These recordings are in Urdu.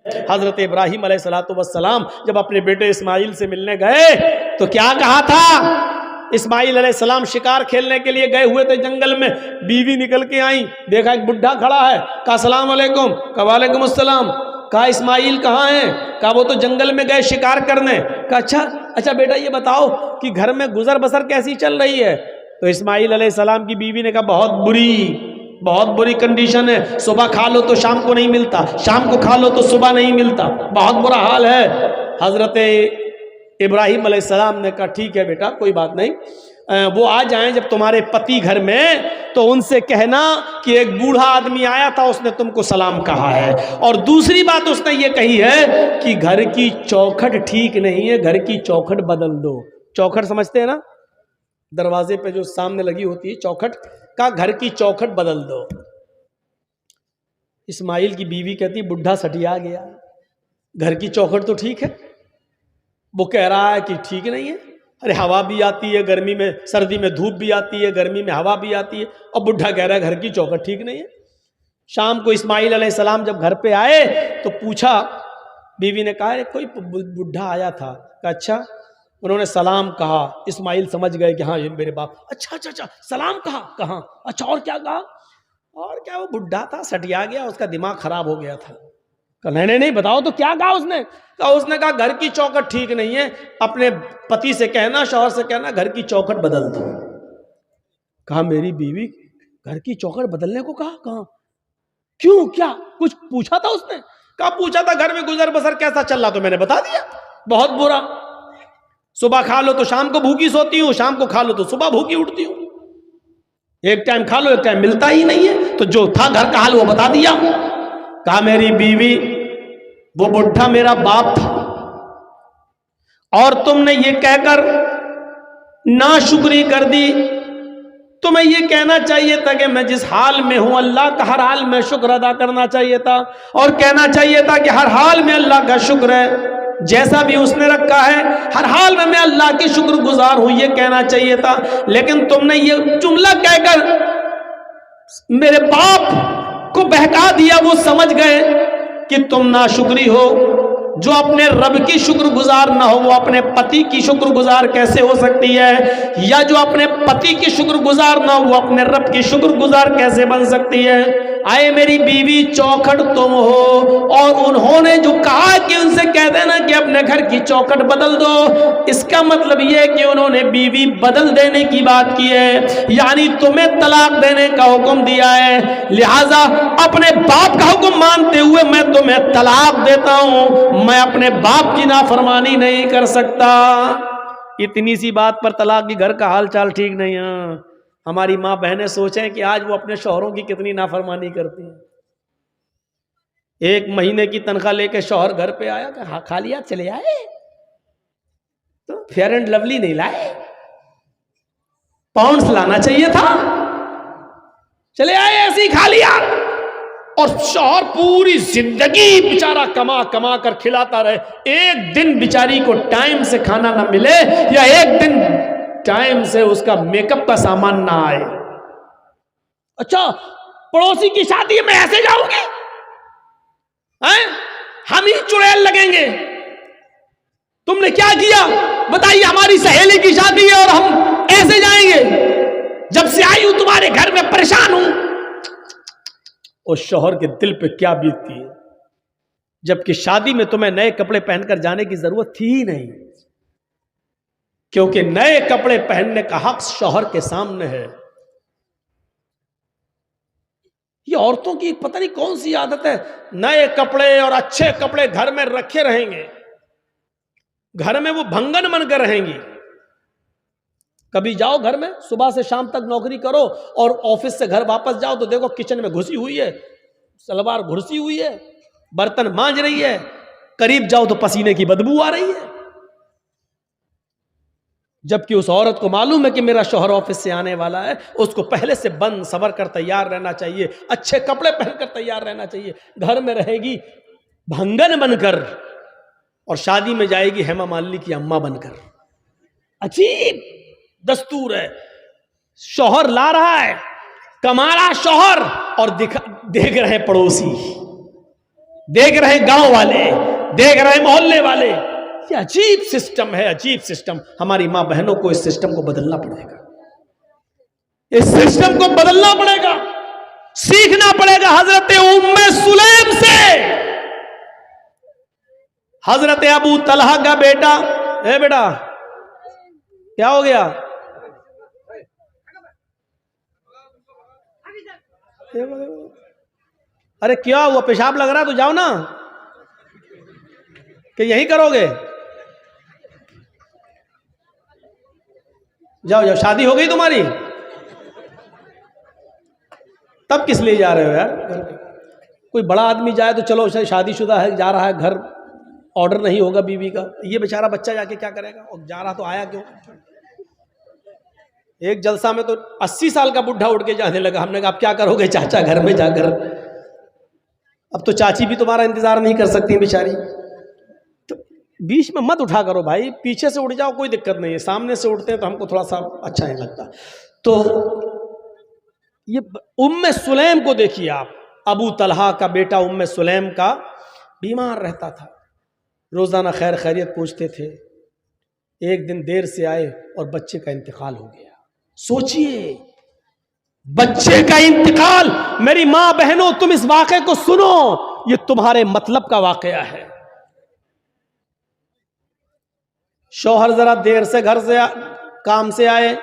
حضرت ابراہیم علیہ السلام جب اپنے بیٹے اسماعیل سے ملنے گئے تو کیا کہا تھا؟ اسماعیل علیہ السلام شکار کھیلنے کے لیے گئے ہوئے تھے جنگل میں، بیوی نکل کے آئیں، دیکھا ایک بڈھا کھڑا ہے، کہا السلام علیکم، کہا وعلیکم السلام، کہا اسماعیل کہاں ہیں؟ کہا وہ تو جنگل میں گئے شکار کرنے۔ کہا اچھا بیٹا یہ بتاؤ کہ گھر میں گزر بسر کیسی چل رہی ہے؟ تو اسماعیل علیہ السلام کی بیوی نے کہا بہت بری کنڈیشن ہے، صبح کھا لو تو شام کو نہیں ملتا، شام کو کھا لو تو صبح نہیں ملتا، بہت برا حال ہے۔ حضرت ابراہیم علیہ السلام نے کہا ٹھیک ہے بیٹا کوئی بات نہیں، وہ آ جائیں جب تمہارے پتی گھر میں تو ان سے کہنا کہ ایک بوڑھا آدمی آیا تھا، اس نے تم کو سلام کہا ہے، اور دوسری بات اس نے یہ کہی ہے کہ گھر کی چوکھٹ ٹھیک نہیں ہے، گھر کی چوکھٹ بدل دو۔ چوکھٹ سمجھتے ہیں نا، دروازے پہ جو سامنے لگی ہوتی ہے چوکھٹ، کا گھر کی چوکھٹ بدل دو۔ اسماعیل کی بیوی کہتی بڈھا سٹیا گیا، گھر کی چوکھٹ تو ٹھیک ہے، وہ کہہ رہا ہے کہ ٹھیک نہیں ہے، ارے ہوا بھی آتی ہے گرمی میں، سردی میں دھوپ بھی آتی ہے، گرمی میں ہوا بھی آتی ہے، اور بڈھا کہہ رہا ہے گھر کی چوکھٹ ٹھیک نہیں ہے۔ شام کو اسماعیل علیہ السلام جب گھر پہ آئے تو پوچھا، بیوی نے کہا کوئی بڈھا آیا تھا، کہا اچھا، انہوں نے سلام کہا۔ اسماعیل سمجھ گئے کہ ہاں یہ میرے باپ، اچھا سلام کہا، کہاں، اچھا اور کیا کہا؟ اور کیا، وہ بڈھا تھا سٹیا گیا، اس کا دماغ خراب ہو گیا تھا۔ کہا نہیں بتاؤ تو کیا کہا اس نے؟ کہا گھر کی چوکھٹ ٹھیک نہیں ہے، اپنے پتی سے کہنا، شوہر سے کہنا گھر کی چوکھٹ بدل دو۔ کہا میری بیوی گھر کی چوکھٹ بدلنے کو کہا؟ کہاں، کیوں، کیا کچھ پوچھا تھا اس نے؟ کہا پوچھا تھا گھر میں گزر بسر کیسا چل رہا، تو میں نے بتا دیا بہت برا، صبح کھا لو تو شام کو بھوکی سوتی ہوں، شام کو کھا لو تو صبح بھوکی اٹھتی ہوں، ایک ٹائم کھا لو ایک ٹائم ملتا ہی نہیں ہے، تو جو تھا گھر کا حال وہ بتا دیا۔ کہا میری بیوی وہ بڈھا میرا باپ تھا، اور تم نے یہ کہہ کر ناشکری کر دی، تمہیں یہ کہنا چاہیے تھا کہ میں جس حال میں ہوں اللہ کا ہر حال میں شکر ادا کرنا چاہیے تھا، اور کہنا چاہیے تھا کہ ہر حال میں اللہ کا شکر ہے، جیسا بھی اس نے رکھا ہے ہر حال میں اللہ کی شکر گزار ہوں، یہ کہنا چاہیے تھا۔ لیکن تم نے یہ جملہ کہہ کر میرے باپ کو بہکا دیا، وہ سمجھ گئے کہ تم ناشکری ہو۔ جو اپنے رب کی شکر گزار نہ ہو وہ اپنے پتی کی شکر گزار کیسے ہو سکتی ہے؟ یا جو اپنے پتی کی شکر گزار نہ ہو وہ اپنے رب کی شکر گزار کیسے بن سکتی ہے؟ آئے میری بیوی چوکھٹ تم ہو، اور انہوں نے جو کہا کہ ان سے کہہ دینا کہ اپنے گھر کی چوکھٹ بدل دو، اس کا مطلب یہ ہے کہ انہوں نے بیوی بدل دینے کی بات کی ہے، یعنی تمہیں طلاق دینے کا حکم دیا ہے، لہٰذا اپنے باپ کا حکم مانتے ہوئے میں تمہیں طلاق دیتا ہوں، میں اپنے باپ کی نافرمانی نہیں کر سکتا۔ اتنی سی بات پر طلاق کی گھر کا حال چال ٹھیک نہیں ہے۔ ہماری ماں بہنیں سوچیں کہ آج وہ اپنے شوہروں کی کتنی نافرمانی کرتی ہیں۔ ایک مہینے کی تنخواہ لے کے شوہر گھر پہ آیا کہ خالی ہاتھ چلے آئے، تو فیئر اینڈ لولی نہیں لائے، پاؤنڈز لانا چاہیے تھا، چلے آئے ایسے ہی خالی ہاتھ، اور شوہر پوری زندگی بیچارہ کما کما کر کھلاتا رہے، ایک دن بیچاری کو ٹائم سے کھانا نہ ملے، یا ایک دن ٹائم سے اس کا میک اپ کا سامان نہ آئے۔ اچھا پڑوسی کی شادی میں ایسے جاؤں گی، ہم ہی چڑیل لگیں گے، تم نے کیا کیا بتائیے؟ ہماری سہیلی کی شادی ہے اور ہم ایسے جائیں گے؟ جب سے آئی ہوں تمہارے گھر میں پریشان ہوں۔ اور شوہر کے دل پہ کیا بیتتی ہے، جبکہ شادی میں تمہیں نئے کپڑے پہن کر جانے کی ضرورت تھی ہی نہیں، کیونکہ نئے کپڑے پہننے کا حق شوہر کے سامنے ہے۔ یہ عورتوں کی پتہ نہیں کون سی عادت ہے، نئے کپڑے اور اچھے کپڑے گھر میں رکھے رہیں گے، گھر میں وہ بھنگن بن کر رہیں گی۔ کبھی جاؤ گھر میں، صبح سے شام تک نوکری کرو اور آفس سے گھر واپس جاؤ تو دیکھو کچن میں گھسی ہوئی ہے، سلوار گھسی ہوئی ہے، برتن مانج رہی ہے، قریب جاؤ تو پسینے کی بدبو آ رہی ہے، جبکہ اس عورت کو معلوم ہے کہ میرا شوہر آفس سے آنے والا ہے، اس کو پہلے سے بند سور کر تیار رہنا چاہیے، اچھے کپڑے پہن کر تیار رہنا چاہیے۔ گھر میں رہے گی بھنگن بن کر، اور شادی میں جائے گی ہیما مالنی کی اماں بن کر۔ عجیب دستور ہے، شوہر لا رہا ہے، کما رہا شوہر، اور دیکھ رہے پڑوسی۔ دیکھ رہے گاؤں والے، دیکھ رہے محلے والے. یہ عجیب سسٹم ہے، عجیب سسٹم. ہماری ماں بہنوں کو اس سسٹم کو بدلنا پڑے گا، اس سسٹم کو بدلنا پڑے گا، سیکھنا پڑے گا حضرت ام سلیم سے. حضرت ابو طلحہ کا بیٹا، اے بیٹا کیا ہو گیا؟ ارے کیا ہوا؟ پیشاب لگ رہا تو جاؤ نا، کہ یہی کرو گے؟ جاؤ جاؤ، شادی ہو گئی تمہاری؟ تب کس لیے جا رہے ہو یار؟ کوئی بڑا آدمی جائے تو چلو شادی شدہ ہے جا رہا ہے، گھر آرڈر نہیں ہوگا بیوی کا. یہ بیچارہ بچہ جا کے کیا کرے گا؟ اور جا رہا تو آیا کیوں؟ ایک جلسہ میں تو 80 سال کا بڈھا اٹھ کے جانے لگا. ہم نے کہا اب کیا کرو گے چاچا گھر میں جا کر؟ اب تو چاچی بھی تمہارا انتظار نہیں کر سکتی بیچاری. تو بیچ میں مت اٹھا کرو بھائی، پیچھے سے اٹھ جاؤ کوئی دقت نہیں ہے، سامنے سے اٹھتے ہیں تو ہم کو تھوڑا سا اچھا نہیں لگتا. تو یہ ام سلیم کو دیکھیے آپ، ابو طلحہ کا بیٹا ام سلیم کا بیمار رہتا تھا، روزانہ خیر خیریت پوچھتے تھے. ایک دن دیر سے آئے اور بچے کا انتقال ہو گیا. سوچئے بچے کا انتقال. میری ماں بہنوں تم اس واقعے کو سنو، یہ تمہارے مطلب کا واقعہ ہے. شوہر ذرا دیر سے گھر سے کام سے آئے،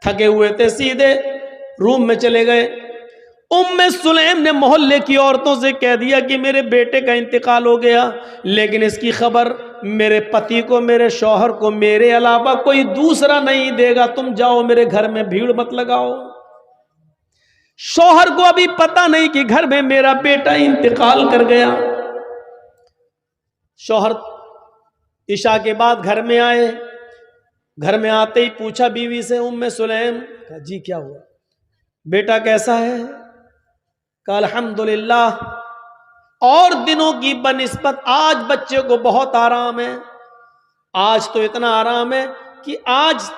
تھکے ہوئے تھے، سیدھے روم میں چلے گئے. ام سلیم نے محلے کی عورتوں سے کہہ دیا کہ میرے بیٹے کا انتقال ہو گیا، لیکن اس کی خبر میرے پتی کو، میرے شوہر کو میرے علاوہ کوئی دوسرا نہیں دے گا. تم جاؤ میرے گھر میں بھیڑ مت لگاؤ. شوہر کو ابھی پتہ نہیں کہ گھر میں میرا بیٹا انتقال کر گیا. شوہر عشاء کے بعد گھر میں آئے. گھر میں آتے ہی پوچھا بیوی سے، ام سلیم، کہا جی کیا ہوا؟ بیٹا کیسا ہے؟ کہا الحمدللہ، اور دنوں کی بنسبت آج بچے کو بہت آرام ہے. آج تو اتنا آرام ہے کہ آج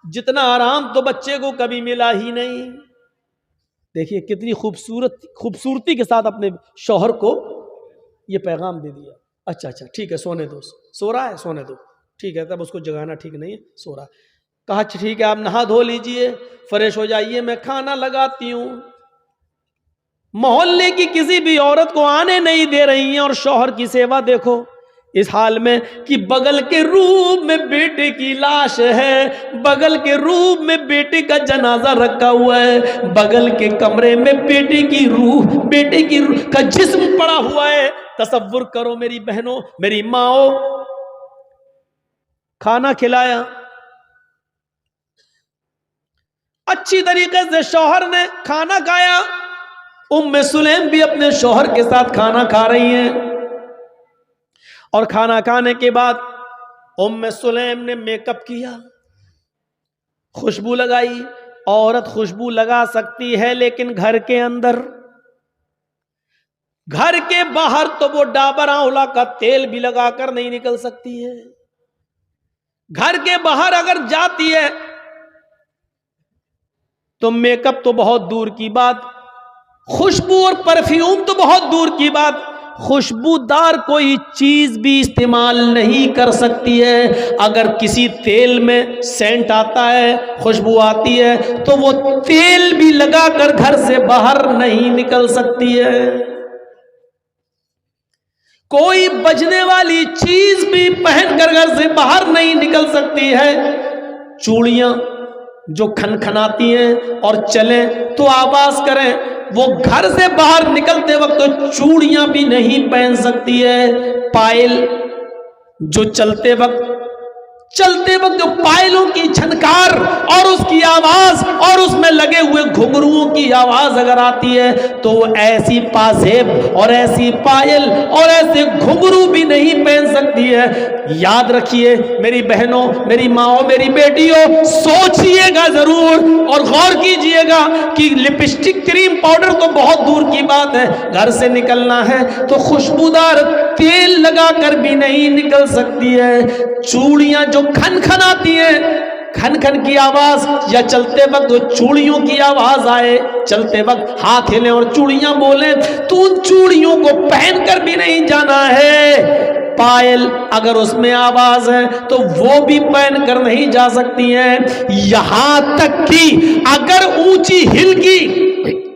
جتنا آرام تو بچے کو کبھی ملا ہی نہیں. دیکھیے کتنی خوبصورتی کے ساتھ اپنے شوہر کو یہ پیغام دے دیا. اچھا اچھا ٹھیک ہے سونے دو. سو رہا ہے؟ سونے دو. ٹھیک ہے، تب اس کو جگانا ٹھیک نہیں ہے، سو رہا. کہا ٹھیک ہے آپ نہا دھو لیجئے، فریش ہو جائیے، میں کھانا لگاتی ہوں. محلے کی کسی بھی عورت کو آنے نہیں دے رہی ہیں، اور شوہر کی سیوا دیکھو اس حال میں کہ بغل کے روم میں بیٹے کی لاش ہے، بغل کے روم میں بیٹے کا جنازہ رکھا ہوا ہے، بغل کے کمرے میں بیٹے کی روح کا جسم پڑا ہوا ہے. تصور کرو میری بہنوں، میری ماں، کھانا کھلایا اچھی طریقے سے، شوہر نے کھانا کھایا. ام سلیم بھی اپنے شوہر کے ساتھ کھانا کھا رہی ہیں، اور کھانا کھانے کے بعد ام سلیم نے میک اپ کیا، خوشبو لگائی. عورت خوشبو لگا سکتی ہے لیکن گھر کے اندر، گھر کے باہر تو وہ ڈابر آنولا کا تیل بھی لگا کر نہیں نکل سکتی ہے. گھر کے باہر اگر جاتی ہے تو میک اپ تو بہت دور کی بات، خوشبو اور پرفیوم تو بہت دور کی بات، خوشبودار کوئی چیز بھی استعمال نہیں کر سکتی ہے. اگر کسی تیل میں سینٹ آتا ہے، خوشبو آتی ہے، تو وہ تیل بھی لگا کر گھر سے باہر نہیں نکل سکتی ہے. کوئی بجنے والی چیز بھی پہن کر گھر سے باہر نہیں نکل سکتی ہے. چوڑیاں جو کھنکھناتی ہیں اور چلیں تو آواز کریں، وہ گھر سے باہر نکلتے وقت تو چوڑیاں بھی نہیں پہن سکتی ہے. پائل جو چلتے وقت جو پائلوں کی چھنکار اور اس کی آواز اور اس میں لگے ہوئے گھنگروؤں کی آواز اگر آتی ہے تو وہ ایسی پازیب اور ایسی پائل اور ایسے گھنگرو بھی نہیں پہن سکتی ہے. یاد رکھیے میری بہنوں، میری ماؤں، میری بیٹیوں، سوچئے گا ضرور اور غور کیجئے گا کہ لپسٹک، کریم، پاؤڈر تو بہت دور کی بات ہے، گھر سے نکلنا ہے تو خوشبودار تیل لگا کر بھی نہیں نکل سکتی ہے. چوڑیاں جو کھنکھناتی ہیں کھن کھن کی آواز یا چلتے وقت چوڑیوں کی آواز آئے، چلتے وقت ہاتھ ہلیں اور چوڑیاں بولیں، تو ان چوڑیوں کو پہن کر بھی نہیں جانا ہے۔ پائل اگر اس میں آواز ہے تو وہ بھی پہن کر نہیں جا سکتی ہیں، یہاں تک کہ اگر اونچی ہل کی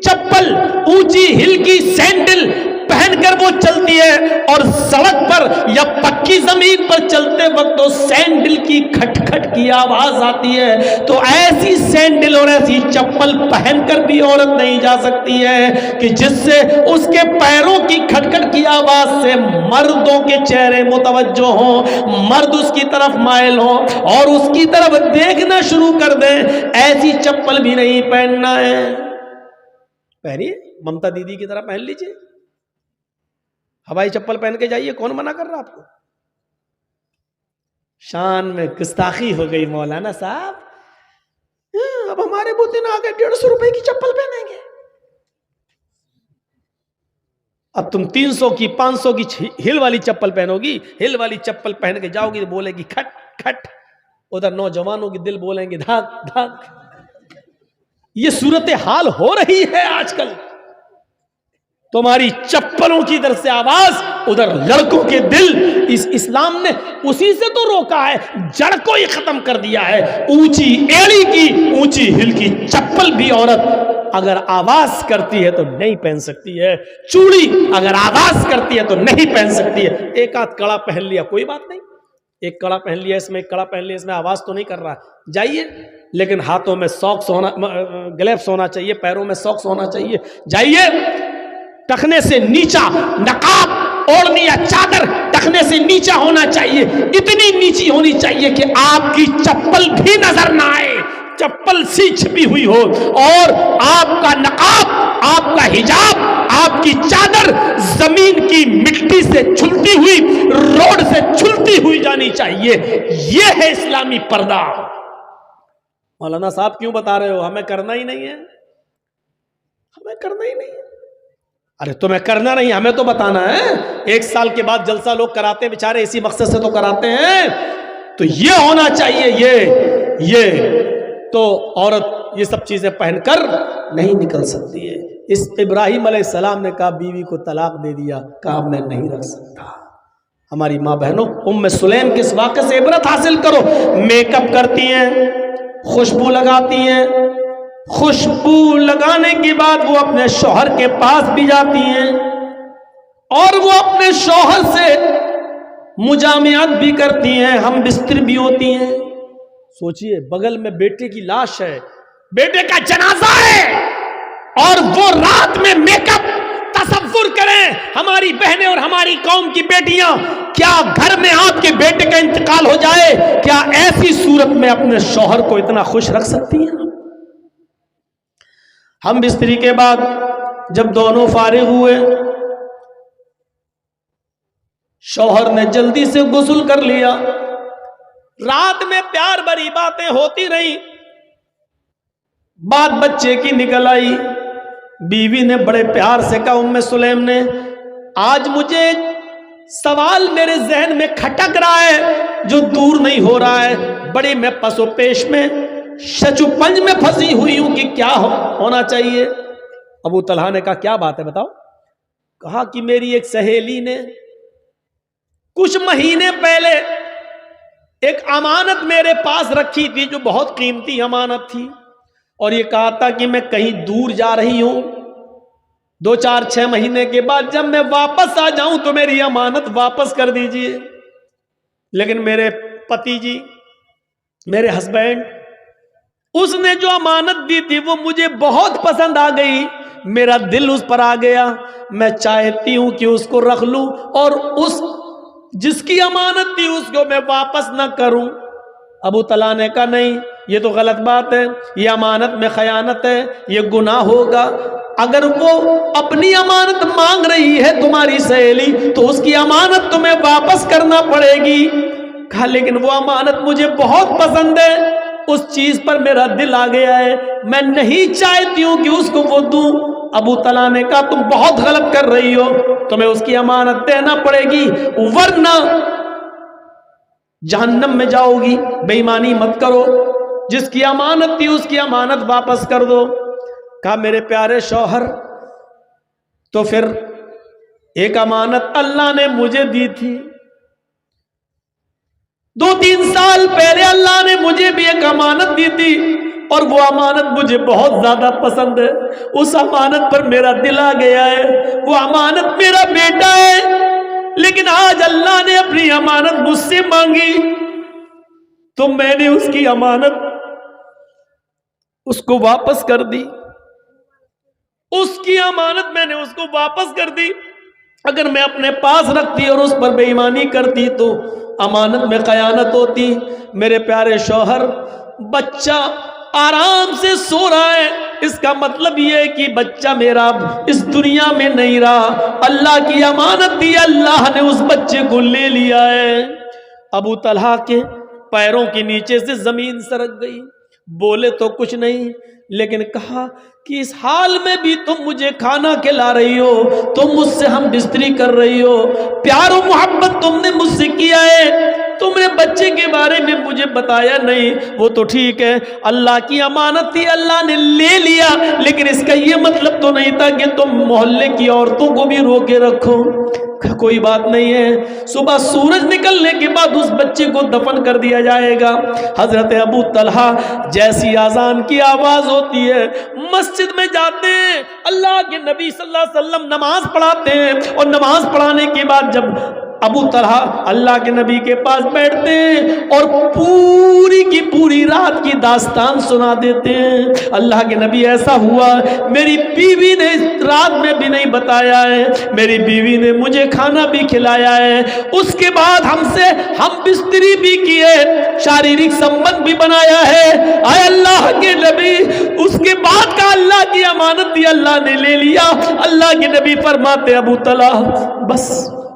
چپل، اونچی ہل کی سینڈل پہن کر وہ چلتی ہے اور سڑک پر یا پکی زمین پر چلتے وقت تو سینڈل کی کھٹ کھٹ کی آواز آتی ہے، تو ایسی سینڈل اور ایسی چپل پہن کر بھی عورت نہیں جا سکتی ہے کہ جس سے اس کے پیروں کی کھٹ کھٹ کی آواز سے مردوں کے چہرے متوجہ ہوں، مرد اس کی طرف مائل ہوں اور اس کی طرف دیکھنا شروع کر دیں۔ ایسی چپل بھی نہیں پہننا ہے۔ پہنیے، ممتا دیدی کی طرح پہن لیجئے، ہوائی چپل پہن کے جائیے، کون منع کر رہا آپ کو؟ شان میں گستاخی ہو گئی مولانا صاحب، اب ہمارے بوتن آگے 150 روپے کی چپل پہنیں گے، اب تم 300 کی 500 کی ہل والی چپل پہنو گی، ہل والی چپل پہن کے جاؤ گی تو بولے گی کھٹ کھٹ، ادھر نوجوانوں کی دل بولیں گے دھاک دھاک۔ یہ صورتحال ہو رہی ہے آج کل، تمہاری چپلوں کی ادھر سے آواز، ادھر لڑکوں کے دل۔ اس اسلام نے اسی سے تو روکا ہے، جڑ کو ہی ختم کر دیا ہے۔ اونچی ایڑی کی، اونچی ہل کی چپل بھی عورت اگر آواز کرتی ہے تو نہیں پہن سکتی ہے، چوڑی اگر آواز کرتی ہے تو نہیں پہن سکتی ہے۔ ایک آدھ کڑا پہن لیا کوئی بات نہیں، ایک کڑا پہن لیا اس میں، ایک کڑا پہن لیا اس میں، آواز تو نہیں کر رہا، جائیے، لیکن ہاتھوں میں ساکس ہونا، گلیوز ہونا چاہیے، پیروں میں ساکس ہونا چاہیے، جائیے۔ ٹخنے سے نیچا نقاب اوڑھنی یا چادر ٹخنے سے نیچا ہونا چاہیے، اتنی نیچی ہونی چاہیے کہ آپ کی چپل بھی نظر نہ آئے، چپل سی چھپی ہوئی ہو، اور آپ کا نقاب، آپ کا حجاب، آپ کی چادر زمین کی مٹی سے چھلتی ہوئی، روڈ سے چھلتی ہوئی جانی چاہیے۔ یہ ہے اسلامی پردہ۔ مولانا صاحب کیوں بتا رہے ہو؟ ہمیں کرنا ہی نہیں ہے، ہمیں کرنا ہی نہیں ہے۔ ارے تمہیں کرنا نہیں، ہمیں تو بتانا ہے۔ 1 سال کے بعد جلسہ لوگ کراتے ہیں بیچارے، اسی مقصد سے تو کراتے ہیں، تو یہ ہونا چاہیے۔ یہ تو عورت یہ سب چیزیں پہن کر نہیں نکل سکتی ہے۔ اس ابراہیم علیہ السلام نے کہا بیوی کو طلاق دے دیا، کہا میں نہیں رکھ سکتا۔ ہماری ماں بہنوں، ام سلیم کے اس واقعے سے عبرت حاصل کرو۔ میک اپ کرتی ہیں، خوشبو لگاتی ہیں، خوشبو لگانے کے بعد وہ اپنے شوہر کے پاس بھی جاتی ہیں اور وہ اپنے شوہر سے مجامعت بھی کرتی ہیں، ہم بستر بھی ہوتی ہیں۔ سوچئے، بغل میں بیٹے کی لاش ہے، بیٹے کا جنازہ ہے، اور وہ رات میں میک اپ۔ تصور کریں ہماری بہنیں اور ہماری قوم کی بیٹیاں، کیا گھر میں آپ کے بیٹے کا انتقال ہو جائے، کیا ایسی صورت میں اپنے شوہر کو اتنا خوش رکھ سکتی ہیں؟ ہم بستری کے بعد جب دونوں فارغ ہوئے، شوہر نے جلدی سے غسل کر لیا، رات میں پیار بھری باتیں ہوتی رہی، بات بچے کی نکل آئی۔ بیوی نے بڑے پیار سے کہا، ام سلیم نے، آج مجھے ایک سوال میرے ذہن میں کھٹک رہا ہے جو دور نہیں ہو رہا ہے، بڑی میں پس و پیش میں، شچو پنج میں پھنسی ہوئی ہوں کہ کیا ہونا چاہیے۔ ابو طلحہ نے کہا کیا بات ہے بتاؤ؟ کہا کہ میری ایک سہیلی نے کچھ مہینے پہلے ایک امانت میرے پاس رکھی تھی جو بہت قیمتی امانت تھی، اور یہ کہا تھا کہ میں کہیں دور جا رہی ہوں، 2 4 6 مہینے کے بعد جب میں واپس آ جاؤں تو میری امانت واپس کر دیجئے۔ لیکن میرے پتی جی، میرے ہسبینڈ، اس نے جو امانت دی تھی وہ مجھے بہت پسند آ گئی، میرا دل اس پر آ گیا، میں چاہتی ہوں کہ اس کو رکھ لوں اور اس جس کی امانت تھی اس کو میں واپس نہ کروں۔ ابو طلحہ نے کہا نہیں، یہ تو غلط بات ہے، یہ امانت میں خیانت ہے، یہ گناہ ہوگا۔ اگر وہ اپنی امانت مانگ رہی ہے تمہاری سہیلی تو اس کی امانت تمہیں واپس کرنا پڑے گی۔ کہا لیکن وہ امانت مجھے بہت پسند ہے، اس چیز پر میرا دل آ گیا ہے، میں نہیں چاہتی ہوں کہ اس کو وہ دوں۔ ابو طلحہ نے کہا تم بہت غلط کر رہی ہو، تمہیں اس کی امانت دینا پڑے گی ورنہ جہنم میں جاؤ گی، بے ایمانی مت کرو۔ جس کی امانت تھی اس کی امانت واپس کر دو۔ کہا میرے پیارے شوہر تو پھر ایک امانت اللہ نے مجھے دی تھی، 2-3 سال پہلے اللہ نے مجھے بھی ایک امانت دی تھی، اور وہ امانت مجھے بہت زیادہ پسند ہے، اس امانت پر میرا دل آ گیا ہے، وہ امانت میرا بیٹا ہے، لیکن آج اللہ نے اپنی امانت مجھ سے مانگی تو میں نے اس کی امانت اس کو واپس کر دی، اس کی امانت میں نے اس کو واپس کر دی۔ اگر میں اپنے پاس رکھتی اور اس پر بے ایمانی کرتی تو امانت میں خیانت ہوتی۔ میرے پیارے شوہر، بچہ آرام سے سو رہا ہے، اس کا مطلب یہ ہے کہ بچہ میرا اس دنیا میں نہیں رہا، اللہ کی امانت دی، اللہ نے اس بچے کو لے لیا ہے۔ ابو طلحہ کے پیروں کے نیچے سے زمین سرک گئی، بولے تو کچھ نہیں، لیکن کہا کہ اس حال میں بھی تم مجھے کھانا کھلا رہی ہو، تم مجھ سے ہم بستری کر رہی ہو، پیار و محبت تم نے مجھ سے کیا ہے، تم نے بچے کے بارے میں مجھے بتایا نہیں۔ وہ تو ٹھیک ہے، اللہ کی امانت تھی، اللہ نے لے لیا، لیکن اس کا یہ مطلب تو نہیں تھا کہ تم محلے کی عورتوں کو بھی روکے رکھو۔ کوئی بات نہیں ہے، صبح سورج نکلنے کے بعد اس بچے کو دفن کر دیا جائے گا۔ حضرت ابو طلحہ جیسی اذان کی آواز ہوتی ہے مسجد میں جاتے ہیں، اللہ کے نبی صلی اللہ علیہ وسلم نماز پڑھاتے ہیں، اور نماز پڑھانے کے بعد جب ابو طلحہ اللہ کے نبی کے پاس بیٹھتے ہیں اور پوری کی پوری رات کی داستان سنا دیتے ہیں۔ اللہ کے نبی ایسا ہوا، میری بیوی نے رات میں بھی نہیں بتایا ہے، میری بیوی نے مجھے کھانا بھی کھلایا ہے، اس کے بعد ہم بستری بھی کیے، شاریرک سمبند بھی بنایا ہے، اے اللہ کے نبی اس کے بعد کا اللہ کی امانت دی، اللہ نے لے لیا۔ اللہ کے نبی فرماتے ابو طلحہ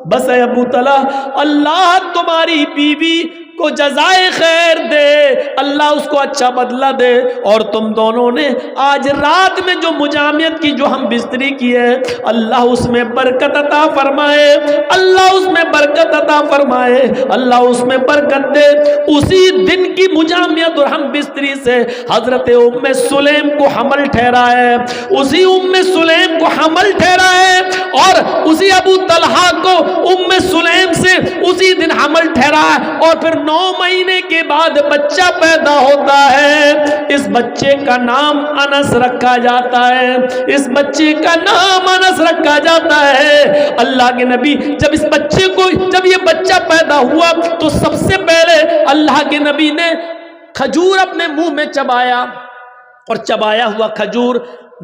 بس اے ابو طلحہ، اللہ تمہاری بیوی کو جزائے خیر دے، اللہ اس کو اچھا بدلہ دے، اور تم دونوں نے آج رات میں جو مجامعت کی، جو ہم بستری کی ہے، اللہ اس میں برکت عطا فرمائے، اللہ اس میں برکت عطا فرمائے، اللہ اس میں برکت دے۔ اسی دن کی مجامعت اور ہم بستری سے حضرت ام سلیم کو حمل ٹھہرا ہے، اسی ام سلیم کو حمل ٹھہرا ہے، اور اسی ابو طلحہ کو ام سلیم سے اسی دن حمل ٹھہرا ہے، اور پھر 9 مہینے کے بعد بچہ پیدا ہوتا ہے۔ اس بچے کا نام انس رکھا جاتا ہے، اس بچے کا نام انس رکھا جاتا ہے۔ اللہ کے نبی جب یہ بچہ پیدا ہوا تو سب سے پہلے اللہ کے نبی نے کھجور اپنے منہ میں چبایا، اور چبایا ہوا کھجور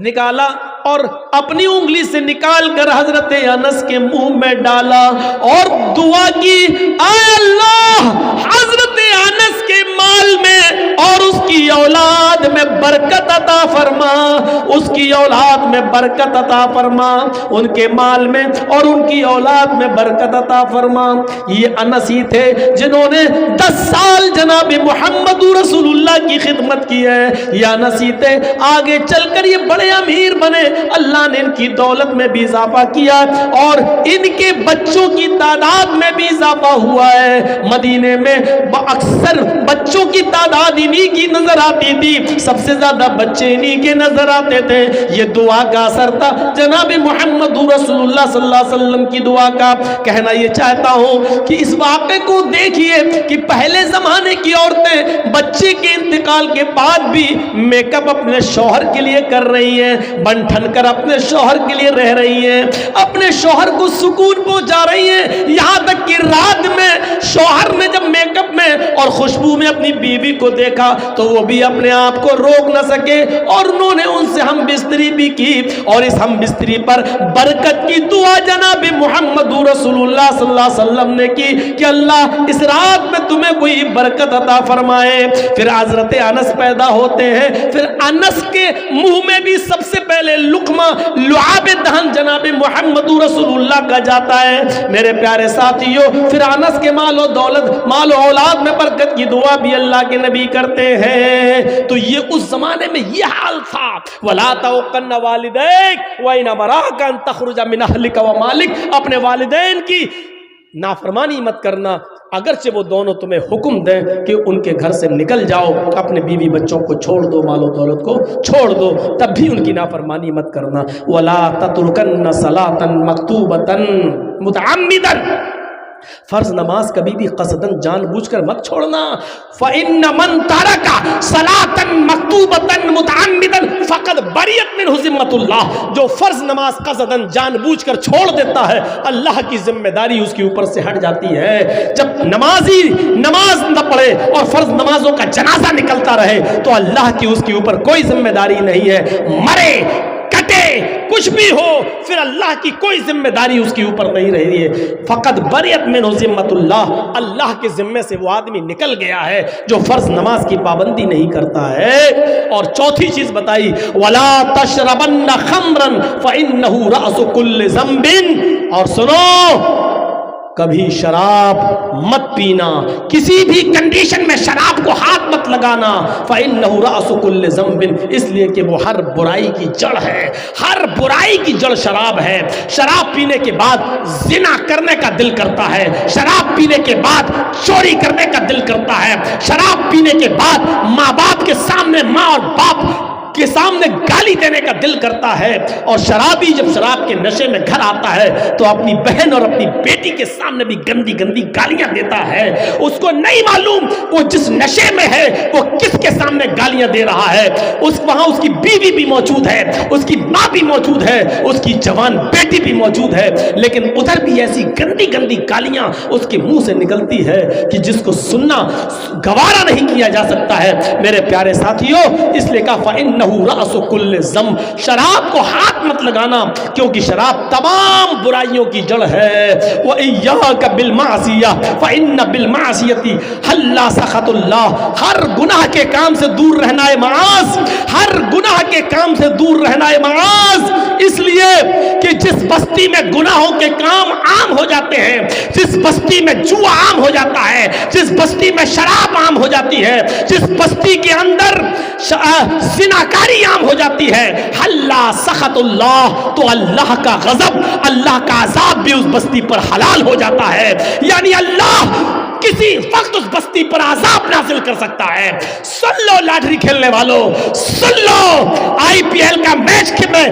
نکالا اور اپنی انگلی سے نکال کر حضرت انس کے منہ میں ڈالا اور دعا کی، اے اللہ حضرت انس کے مال میں اور اس کی اولاد میں برکت عطا فرما، اس کی اولاد میں برکت عطا فرما، ان کے مال میں اور ان کی اولاد میں برکت عطا فرما۔ یہ انس ہی تھے جنہوں نے 10 سال جناب محمد رسول اللہ کی خدمت کی ہے، یہ انس ہی تھے، آگے چل کر یہ بڑے امیر بنے، اللہ نے ان کی دولت میں بھی اضافہ کیا اور ان کے بچوں کی تعداد میں بھی اضافہ ہوا ہے۔ مدینے میں اکثر بچوں کی تعداد انہی کی نظر آتی تھی، سب سے زیادہ بچے انہی کے نظر آتے تھے۔ یہ دعا کا اثر تھا جناب محمد رسول اللہ صلی اللہ علیہ وسلم کی دعا کا۔ کہنا یہ چاہتا ہوں کہ اس واقعے کو دیکھیے کہ پہلے زمانے کی عورتیں بچے کے انتقال کے بعد بھی میک اپ اپنے شوہر کے لیے کر رہی ہیں، بن ٹھن کر اپنے شوہر کے لیے رہ رہی ہیں، اپنے شوہر کو سکون پہنچا رہی ہیں، یہاں تک کہ رات میں شوہر نے جب میک اپ میں اور خوشبو میں اپنی بیوی کو دیکھا تو وہ بھی اپنے آپ کو روک نہ سکے اور انہوں نے ان سے ہم بستری بھی کی، اور اس ہم بستری پر برکت کی دعا جناب محمد رسول اللہ صلی اللہ علیہ وسلم نے کی کہ اللہ اس رات میں تمہیں کوئی برکت عطا فرمائے۔ پھر حضرت انس پیدا ہوتے ہیں، پھر انس کے منہ میں بھی سب سے پہلے لقمہ لعاب دہن جناب محمد رسول اللہ کا جاتا ہے۔ میرے پیارے ساتھیوں، پھر انس کے مال و دولت، مال و اولاد میں برکت کی دعا بھی اللہ کے نبی کرتے ہیں۔ تو یہ اس زمانے میں یہ حال تھا، وَلَا تَوْقَنَّ وَالِدَيْكَ وَإِنْ أَمَرَاكَ أَن تَخْرُجَ مِنْ أَهْلِكَ وَمَالِكَ، اپنے والدین کی نافرمانی مت کرنا، اگرچہ وہ دونوں تمہیں حکم دیں کہ ان کے گھر سے نکل جاؤ، اپنے بیوی بچوں کو چھوڑ دو، مال و دولت کو چھوڑ دو، تب بھی ان کی نافرمانی مت کرنا۔ وَلَا تَتْرُكَنَّ صَلَاةً مَكْتُوبَةً مُتَعَمِّدًا، فرض نماز کبھی بھی قصدن جان بوجھ کر مت چھوڑنا۔ فَإِنَّ مَن تَرَكَ صَلَاةً مَكْتُوبَةً مُتَعَمِّدًا فَقَدْ بَرِئَتْ مِنْهُ ذِمَّةُ اللَّهِ، جو فرض نماز قصدن جان بوجھ کر چھوڑ دیتا ہے، اللہ کی ذمہ داری اس کے اوپر سے ہٹ جاتی ہے۔ جب نمازی نماز نہ پڑھے اور فرض نمازوں کا جنازہ نکلتا رہے تو اللہ کی اس کے اوپر کوئی ذمہ داری نہیں ہے، مرے کٹے کچھ بھی ہو، پھر اللہ کی کوئی ذمہ داری اس کے اوپر نہیں رہی ہے۔ فقط بریت منہ ذمۃ اللہ، اللہ کے ذمے سے وہ آدمی نکل گیا ہے جو فرض نماز کی پابندی نہیں کرتا ہے۔ اور چوتھی چیز بتائی، ولا تشربن خمرا فانہ رأس کل ذنب، اور سنو کبھی شراب مت پینا، کسی بھی کنڈیشن میں شراب کو ہاتھ مت لگانا۔ فَإِنَّهُ رَأْسُ كُلِّ ذَنْبٍ، اس لیے کہ وہ ہر برائی کی جڑ ہے، ہر برائی کی جڑ شراب ہے۔ شراب پینے کے بعد زنا کرنے کا دل کرتا ہے، شراب پینے کے بعد چوری کرنے کا دل کرتا ہے، شراب پینے کے بعد ماں باپ کے سامنے، ماں اور باپ کے سامنے گالی دینے کا دل کرتا ہے۔ اور شرابی جب شراب کے نشے میں گھر آتا ہے تو اپنی بہن اور اپنی بیٹی کے سامنے بھی گندی گندی گالیاں دیتا ہے۔ اس کو نہیں معلوم وہ جس نشے میں ہے وہ کس کے سامنے گالیاں دے رہا ہے۔ وہاں اس کی بیوی بھی موجود ہے، اس کی ماں بھی موجود ہے، اس کی جوان بیٹی بھی موجود ہے، لیکن ادھر بھی ایسی گندی گندی گالیاں اس کے منہ سے نکلتی ہے کہ جس کو سننا گوارا نہیں کیا جا سکتا ہے۔ میرے پیارے ساتھیوں، اس لیے کہا فَإِنَّهُ رأس کل ذنب، شراب کو ہاتھ مت لگانا کیونکہ شراب تمام برائیوں کی جڑ ہے۔ وَإِيَّاكَ بِالْمَعْصِيَةِ فَإِنَّ بِالْمَعْصِيَةِ حَلَّ سَخَطُ اللَّهِ، ہر گناہ کے کام سے دور رہنا ہے معاذ، ہر گناہ کے کام سے دور رہنا ہے معاذ، اس لیے کہ جس بستی میں گناہوں کے کام عام ہو جاتے ہیں، جس بستی میں جوا عام ہو جاتا ہے، جس بستی میں شراب عام ہو جاتی ہے، جس بستی کے اندر زناکاری عام ہو جاتی ہے، حَلَّ سَخَطُ اللَّهِ، تو اللہ کا غضب، اللہ کا عذاب بھی اس بستی پر حلال ہو جاتا ہے۔ یعنی اللہ کسی وقت اس بستی پر عذاب نازل کر سکتا ہے۔ سن لو لاٹری کھیلنے والوں، سن لو آئی پی ایل کا میچ میں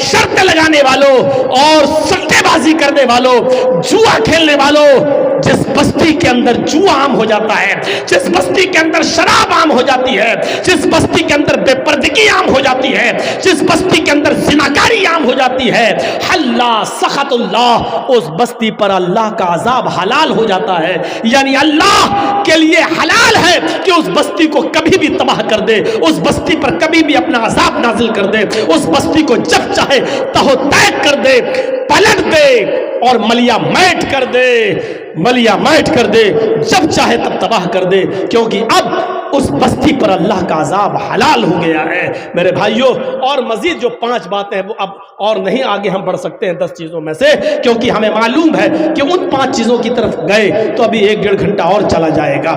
شرط لگانے والوں اور سٹے بازی کرنے والوں، جوا کھیلنے والوں، جس بستی کے اندر جوا عام ہو جاتا ہے، جس بستی کے اندر شراب عام ہو جاتی ہے، جس بستی کے اندر بے پردگی عام ہو جاتی ہے، جس بستی کے اندر زناکاری عام ہو جاتی ہے، حَلَّ سَخَطُ اللَّهِ، اس بستی پر اللہ کا عذاب حلال ہو جاتا ہے۔ یعنی اللہ کے لیے حلال ہے کہ اس بستی کو کبھی بھی تباہ کر دے، اس بستی پر کبھی بھی اپنا عذاب نازل کر دے، اس بستی کو جب چاہے تہو تیک کر دے، پلٹ دے اور ملیا میٹ کر دے، ملیا میٹ کر دے، جب چاہے تب تباہ کر دے، کیونکہ اب اس بستی پر اللہ کا عذاب حلال ہو گیا ہے۔ میرے بھائیوں، اور مزید جو 5 باتیں ہیں وہ اب اور نہیں آگے ہم بڑھ سکتے ہیں 10 چیزوں میں سے، کیونکہ ہمیں معلوم ہے کہ ان 5 چیزوں کی طرف گئے تو ابھی 1 ڈیڑھ گھنٹہ اور چلا جائے گا۔